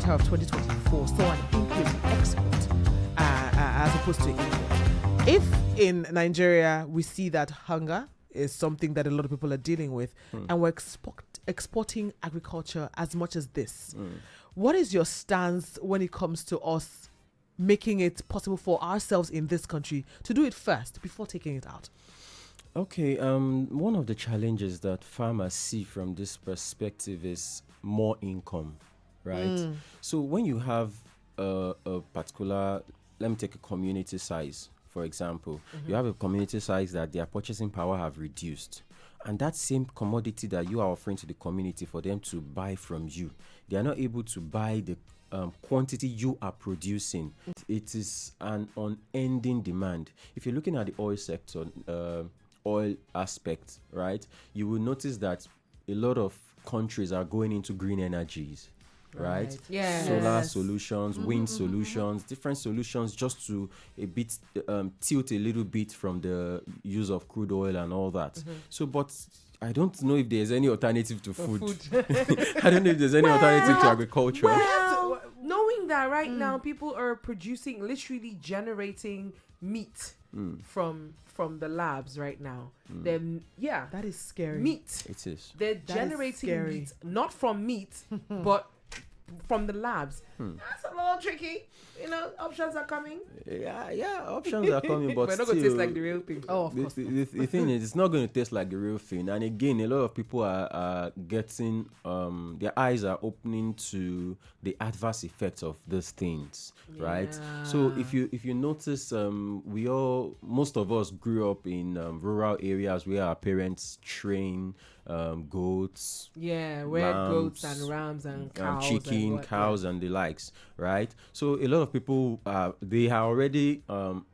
quarter of 2024 saw an increase in export as opposed to import. If in Nigeria we see that hunger is something that a lot of people are dealing with, and we're exporting agriculture as much as this, what is your stance when it comes to us making it possible for ourselves in this country to do it first before taking it out? Okay, one of the challenges that farmers see from this perspective is more income, right? So when you have a particular, let me take a community size, for example. You have a community size that their purchasing power have reduced. And that same commodity that you are offering to the community for them to buy from you, they are not able to buy the quantity you are producing. It is an unending demand. If you're looking at the oil sector, oil aspect, right, you will notice that a lot of countries are going into green energies, right? Yes. Solar solutions, wind solutions, different solutions, just to a bit tilt a little bit from the use of crude oil and all that. So, but I don't know if there's any alternative to food. I don't know if there's any alternative to agriculture. Well, knowing that right now people are producing, literally generating meat from the labs right now. Then That is scary. meat. It is. They're That is generating scary. meat, not from meat, but from the labs. That's a little tricky. You know, options are coming. Yeah, options are coming, but We're not still, going to taste like the real thing. Oh, of the, course. the thing is, it's not going to taste like the real thing. And again, a lot of people are getting, their eyes are opening to the adverse effects of these things, right? So if you notice, most of us grew up in rural areas where our parents train goats, Yeah, where goats lambs, and rams and cows chicken, and cows, and the likes, right? So a lot of people, they are already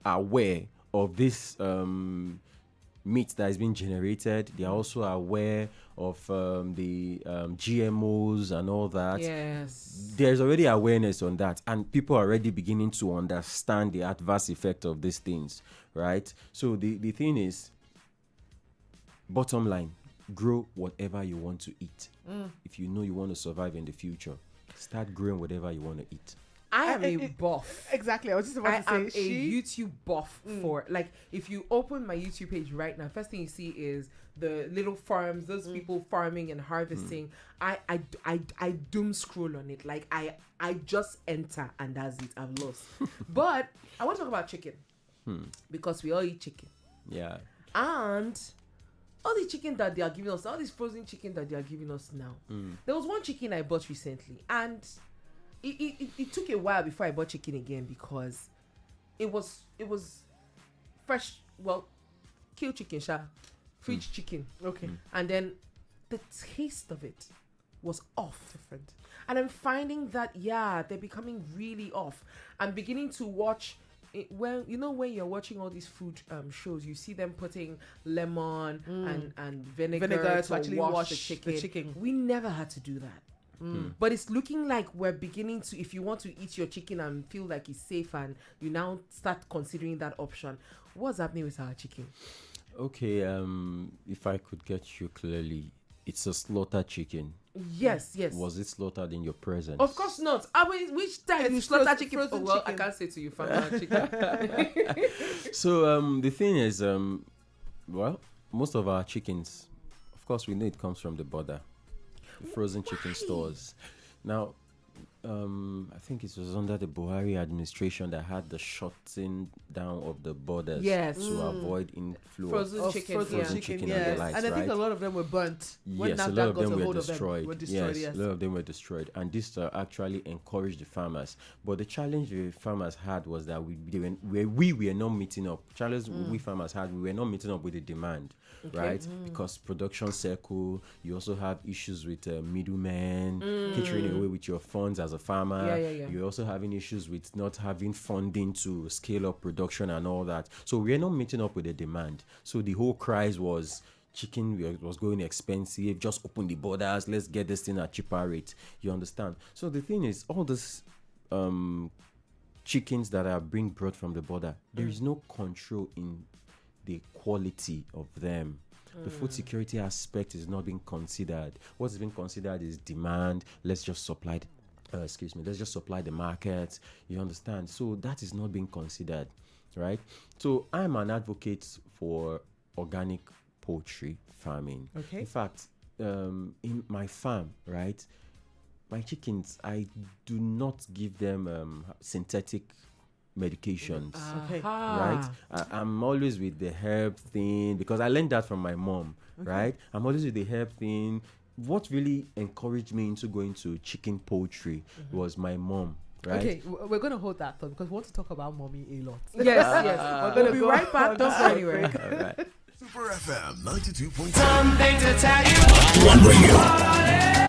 aware of this meat that is being generated. They are also aware of the GMOs and all that. Yes. There's already awareness on that, and people are already beginning to understand the adverse effect of these things, right? So the thing is, bottom line, grow whatever you want to eat. If you know you want to survive in the future, start growing whatever you want to eat. I am a buff. Exactly. I was just I about to am say a YouTube buff for, like, if you open my YouTube page right now, first thing you see is the little farms, those people farming and harvesting. I doom scroll on it. Like, I just enter and that's it. I'm lost. But I want to talk about chicken because we all eat chicken. Yeah. And all the chicken that they are giving us, all this frozen chicken that they are giving us now. There was one chicken I bought recently, and it took a while before I bought chicken again because it was fresh, well, killed chicken, fridge chicken. Okay. And then the taste of it was off. Different. And I'm finding that, they're becoming really off. I'm beginning to watch it, when you're watching all these food shows, you see them putting lemon and vinegar to actually wash the chicken. We never had to do that. But it's looking like we're beginning to, if you want to eat your chicken and feel like it's safe, and you now start considering that option. What's happening with our chicken? Okay, if I could get you clearly, it's a slaughtered chicken. Yes. Was it slaughtered in your presence? Of course not. I mean, which time It's you slaughter chicken? frozen Well, chicken. I can't say to you, farmer chicken. So the thing is, well, most of our chickens, of course, we know it comes from the border, the frozen chicken stores. Now, I think it was under the Buhari administration that had the shutting down of the borders to avoid inflow Frozen of chicken, frozen chicken yes. and the likes, And I think right? a lot of them were burnt. When Yes, a NAFDAC lot of got them a were hold of destroyed. them, were destroyed. Yes. A lot of them were destroyed, and this actually encouraged the farmers. But the challenge the farmers had was that we were not meeting up. Challenge we farmers had, we were not meeting up with the demand, right? Because production circle, you also have issues with middlemen catering away with your funds as a farmer. Yeah. You're also having issues with not having funding to scale up production and all that. So we're not meeting up with the demand. So the whole cries was chicken was going expensive. Just open the borders. Let's get this thing at cheaper rate. You understand? So the thing is, all this chickens that are being brought from the border, there is no control in the quality of them. The food security aspect is not being considered. What's being considered is demand. Let's just supply let's just supply the market. You understand? So that is not being considered, right? So I'm an advocate for organic poultry farming. Okay. In fact, in my farm, right, my chickens, I do not give them synthetic medications. Okay. Right, I'm always with the herb thing because I learned that from my mom. Right, I'm always with the herb thing. What really encouraged me into going to chicken poultry was my mom. Right. Okay, we're going to hold that thought because we want to talk about mommy a lot. Yes, yes. We're going to be right back. Don't go anywhere. All right. Super FM 92.7. Something to tell you. One radio.